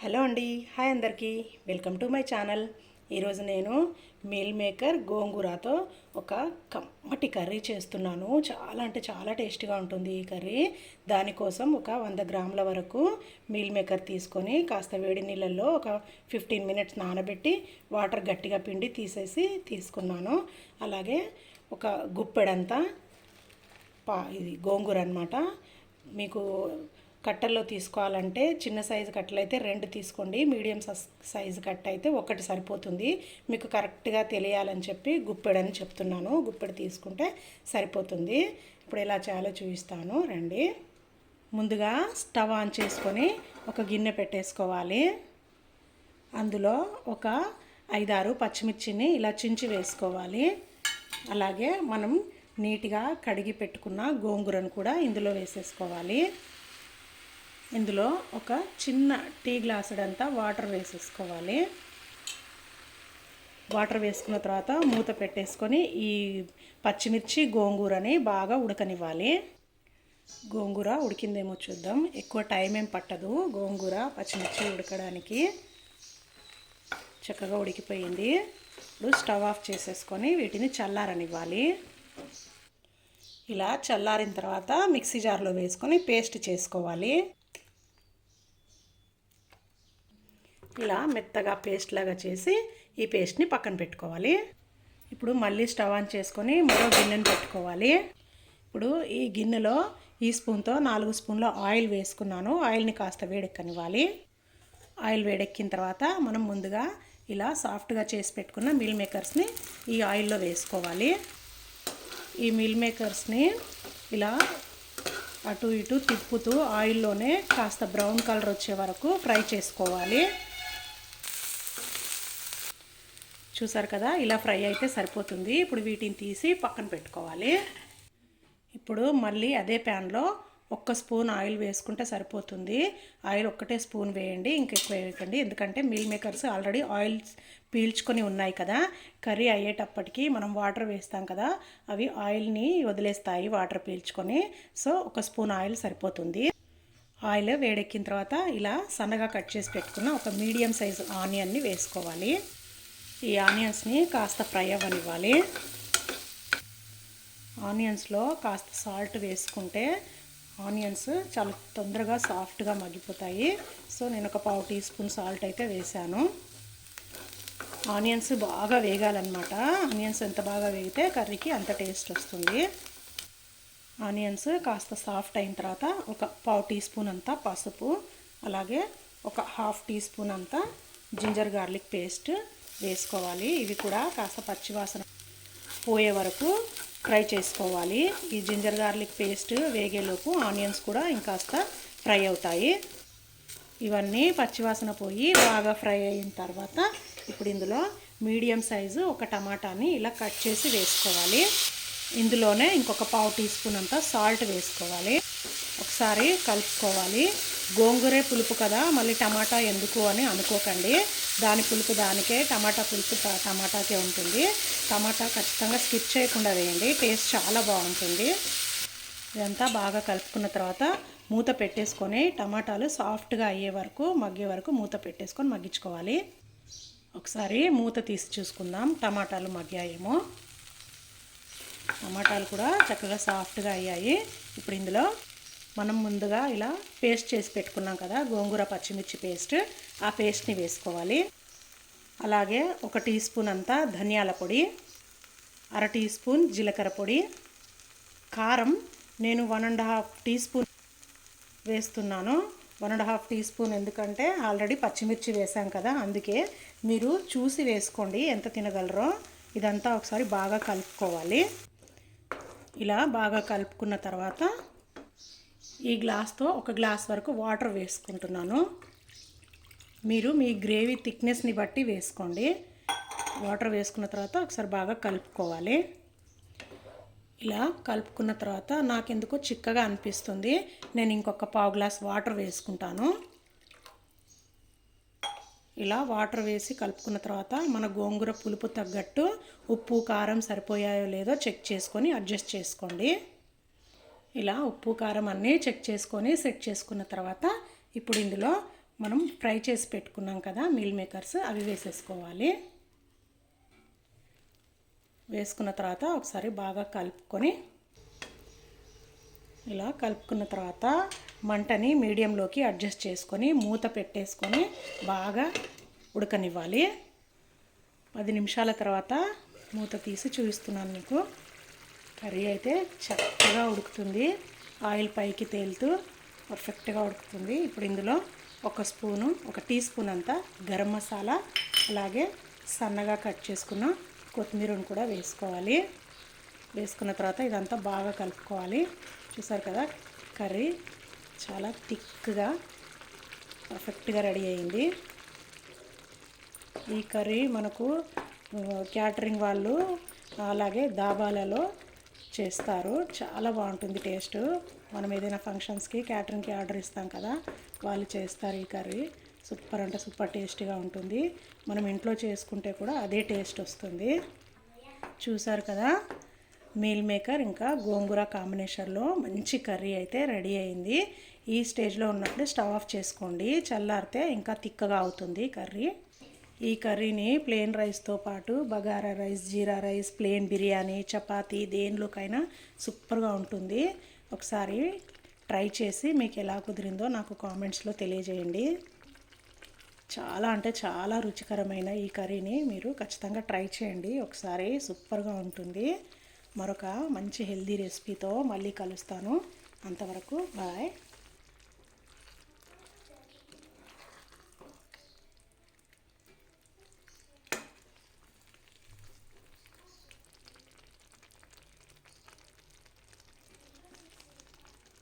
Hello అండి, hi అందరికీ, welcome to my channel. ఈరోజు నేను మీల్ మేకర్ గోంగూరతో ఒక కమ్మటి కర్రీ చేస్తున్నాను. చాలా అంటే చాలా టేస్టీగా ఉంటుంది ఈ కర్రీ. దానికోసం ఒక 100 గ్రాముల వరకు మీల్ మేకర్ తీసుకొని కాస్త వేడి నీళ్ళల్లో ఒక 15 మినిట్స్ నానబెట్టి వాటర్ గట్టిగా పిండి తీసేసి తీసుకున్నాను. అలాగే ఒక గుప్పెడంతా ఇది గోంగూర అనమాట. మీకు కట్టల్లో తీసుకోవాలంటే చిన్న సైజు కట్టలు అయితే 2 తీసుకోండి, మీడియం సైజు కట్ట అయితే 1 సరిపోతుంది. మీకు కరెక్ట్గా తెలియాలని చెప్పి గుప్పెడని చెప్తున్నాను. గుప్పెడు తీసుకుంటే సరిపోతుంది. ఇప్పుడు ఎలా చేయాలో చూపిస్తాను రండి. ముందుగా స్టవ్ ఆన్ చేసుకొని ఒక గిన్నె పెట్టేసుకోవాలి. అందులో ఒక 5-6 పచ్చిమిర్చిని ఇలా చించి వేసుకోవాలి. అలాగే మనం నీట్గా కడిగి పెట్టుకున్న గోంగూరను కూడా ఇందులో వేసేసుకోవాలి. ఇందులో ఒక చిన్న టీ గ్లాసుడంతా వాటర్ వేసేసుకోవాలి. వాటర్ వేసుకున్న తర్వాత మూత పెట్టేసుకొని ఈ పచ్చిమిర్చి గోంగూరని బాగా ఉడకనివ్వాలి. గోంగూర ఉడికిందేమో చూద్దాం. ఎక్కువ టైం ఏం పట్టదు గోంగూర పచ్చిమిర్చి ఉడకడానికి. చక్కగా ఉడికిపోయింది. ఇప్పుడు స్టవ్ ఆఫ్ చేసేసుకొని వీటిని చల్లారనివ్వాలి. ఇలా చల్లారిన తర్వాత మిక్సీ జార్లో వేసుకొని పేస్ట్ చేసుకోవాలి. ఇలా మెత్తగా పేస్ట్ లాగా చేసి ఈ పేస్ట్ని పక్కన పెట్టుకోవాలి. ఇప్పుడు మళ్ళీ స్టవ్ ఆన్ చేసుకొని మరో గిన్నెను పెట్టుకోవాలి. ఇప్పుడు ఈ గిన్నెలో ఈ స్పూన్తో 4 స్పూన్ల ఆయిల్ వేసుకున్నాను. ఆయిల్ని కాస్త వేడెక్కనివ్వాలి. ఆయిల్ వేడెక్కిన తర్వాత మనం ముందుగా ఇలా సాఫ్ట్గా చేసి పెట్టుకున్న మీల్ మేకర్స్ని ఈ ఆయిల్లో వేసుకోవాలి. ఈ మీల్ మేకర్స్ని ఇలా అటు ఇటు తిప్పుతూ ఆయిల్లోనే కాస్త బ్రౌన్ కలర్ వచ్చే వరకు ఫ్రై చేసుకోవాలి. చూసారు కదా, ఇలా ఫ్రై అయితే సరిపోతుంది. ఇప్పుడు వీటిని తీసి పక్కన పెట్టుకోవాలి. ఇప్పుడు మళ్ళీ అదే ప్యాన్లో 1 స్పూన్ ఆయిల్ వేసుకుంటే సరిపోతుంది. ఆయిల్ ఒక్కటే స్పూన్ వేయండి, ఇంకెక్కువ వేయకండి. ఎందుకంటే మీల్ మేకర్స్ ఆల్రెడీ ఆయిల్ పీల్చుకొని ఉన్నాయి కదా. కర్రీ అయ్యేటప్పటికి మనం వాటర్ వేస్తాం కదా, అవి ఆయిల్ని వదిలేస్తాయి వాటర్ పీల్చుకొని. సో 1 స్పూన్ ఆయిల్ సరిపోతుంది. ఆయిల్ వేడెక్కిన తర్వాత ఇలా సన్నగా కట్ చేసి పెట్టుకున్న ఒక మీడియం సైజు ఆనియన్ని వేసుకోవాలి. ఈ ఆనియన్స్ని కాస్త ఫ్రై అవ్వనివ్వాలి. ఆనియన్స్లో కాస్త సాల్ట్ వేసుకుంటే ఆనియన్స్ చాలా తొందరగా సాఫ్ట్గా మగ్గిపోతాయి. సో నేను ఒక 1/2 టీ స్పూన్ సాల్ట్ అయితే వేసాను. ఆనియన్స్ బాగా వేగాలన్నమాట. ఆనియన్స్ ఎంత బాగా వేగితే కర్రీకి అంత టేస్ట్ వస్తుంది. ఆనియన్స్ కాస్త సాఫ్ట్ అయిన తర్వాత ఒక 1/2 టీ స్పూన్ అంతా పసుపు, అలాగే ఒక 1/2 టీ స్పూన్ అంతా జింజర్ గార్లిక్ పేస్ట్ వేసుకోవాలి. ఇవి కూడా కాస్త పచ్చివాసన పోయే వరకు ఫ్రై చేసుకోవాలి. ఈ జింజర్ గార్లిక్ పేస్ట్ వేగేలోపు ఆనియన్స్ కూడా ఇంకాస్త ఫ్రై అవుతాయి. ఇవన్నీ పచ్చివాసన పోయి బాగా ఫ్రై అయిన తర్వాత ఇప్పుడు ఇందులో మీడియం సైజు ఒక టమాటాని ఇలా కట్ చేసి వేసుకోవాలి. ఇందులోనే ఇంకొక 1/2 టీ స్పూన్ అంతా సాల్ట్ వేసుకోవాలి. ఒకసారి కలుపుకోవాలి. గోంగూరే పులుపు కదా, మళ్ళీ టమాటా ఎందుకు అని అనుకోకండి. దాని పులుపు దానికే, టమాటా పులుపు టమాటాకే ఉంటుంది. టమాటా ఖచ్చితంగా స్కిప్ చేయకుండా వేయండి, టేస్ట్ చాలా బాగుంటుంది. ఇదంతా బాగా కలుపుకున్న తర్వాత మూత పెట్టేసుకొని టమాటాలు సాఫ్ట్గా అయ్యే వరకు మగ్గే వరకు మూత పెట్టేసుకొని మగ్గించుకోవాలి. ఒకసారి మూత తీసి చూసుకుందాం టమాటాలు మగ్గాయేమో. టమాటాలు కూడా చక్కగా సాఫ్ట్గా అయ్యాయి. ఇప్పుడు ఇందులో మనం ముందుగా ఇలా పేస్ట్ చేసి పెట్టుకున్నాం కదా గోంగూర పచ్చిమిర్చి పేస్ట్, ఆ పేస్ట్ని వేసుకోవాలి. అలాగే 1 టీ స్పూన్ అంతా ధనియాల పొడి, 1/2 టీ స్పూన్ జీలకర్ర పొడి, కారం నేను 1.5 టీ స్పూన్ వేస్తున్నాను. 1.5 టీ స్పూన్ ఎందుకంటే ఆల్రెడీ పచ్చిమిర్చి వేసాం కదా, అందుకే మీరు చూసి వేసుకోండి ఎంత తినగలరో. ఇదంతా ఒకసారి బాగా కలుపుకోవాలి. ఇలా బాగా కలుపుకున్న తర్వాత ఈ గ్లాస్తో 1 గ్లాస్ వరకు వాటర్ వేసుకుంటున్నాను. మీరు మీ గ్రేవీ థిక్నెస్ని బట్టి వేసుకోండి. వాటర్ వేసుకున్న తర్వాత ఒకసారి బాగా కలుపుకోవాలి. ఇలా కలుపుకున్న తర్వాత నాకెందుకో చిక్కగా అనిపిస్తుంది. నేను ఇంకొక 1/4 గ్లాస్ వాటర్ వేసుకుంటాను. ఇలా వాటర్ వేసి కలుపుకున్న తర్వాత మన గోంగూర పులుపు తగ్గట్టు ఉప్పు కారం సరిపోయాయో లేదో చెక్ చేసుకొని అడ్జస్ట్ చేసుకోండి. ఇలా ఉప్పు కారం అన్నీ చెక్ చేసుకొని సెట్ చేసుకున్న తర్వాత ఇప్పుడు ఇందులో మనం ఫ్రై చేసి పెట్టుకున్నాం కదా మీల్ మేకర్స్, అవి వేసేసుకోవాలి. వేసుకున్న తర్వాత ఒకసారి బాగా కలుపుకొని, ఇలా కలుపుకున్న తర్వాత మంటని మీడియంలోకి అడ్జస్ట్ చేసుకొని మూత పెట్టేసుకొని బాగా ఉడకనివ్వాలి. 10 నిమిషాల తర్వాత మూత తీసి చూపిస్తున్నాను మీకు. కర్రీ అయితే చక్కగా ఉడుకుతుంది, ఆయిల్ పైకి తేలుతూ పర్ఫెక్ట్గా ఉడుకుతుంది. ఇప్పుడు ఇందులో ఒక టీ స్పూన్ అంతా గరం మసాలా, అలాగే సన్నగా కట్ చేసుకున్న కొత్తిమీరను కూడా వేసుకోవాలి. వేసుకున్న తర్వాత ఇదంతా బాగా కలుపుకోవాలి. చూసారు కదా, కర్రీ చాలా థిక్గా పర్ఫెక్ట్గా రెడీ అయింది. ఈ కర్రీ మనకు క్యాటరింగ్ వాళ్ళు అలాగే దాబాలలో చేస్తారు. చాలా బాగుంటుంది టేస్ట్. మనం ఏదైనా ఫంక్షన్స్కి క్యాటరింగ్కి ఆర్డర్ ఇస్తాం కదా, వాళ్ళు చేస్తారు ఈ కర్రీ. సూపర్ అంటే సూపర్ టేస్టీగా ఉంటుంది. మనం ఇంట్లో చేసుకుంటే కూడా అదే టేస్ట్ వస్తుంది. చూసారు కదా, మీల్ మేకర్ ఇంకా గోంగూర కాంబినేషన్లో మంచి కర్రీ అయితే రెడీ అయింది. ఈ స్టేజ్లో ఉన్నప్పుడు స్టవ్ ఆఫ్ చేసుకోండి, చల్లారితే ఇంకా తిక్కగా అవుతుంది కర్రీ. ఈ కర్రీని ప్లెయిన్ రైస్తో పాటు బగారా రైస్, జీరా రైస్, ప్లెయిన్ బిర్యానీ, చపాతీ దేనిలోకైనా సూపర్గా ఉంటుంది. ఒకసారి ట్రై చేసి మీకు ఎలా కుదిరిందో నాకు కామెంట్స్లో తెలియజేయండి. చాలా అంటే చాలా రుచికరమైన ఈ కర్రీని మీరు ఖచ్చితంగా ట్రై చేయండి ఒకసారి, సూపర్గా ఉంటుంది. మరొక మంచి హెల్దీ రెసిపీతో మళ్ళీ కలుస్తాను. అంతవరకు బాయ్.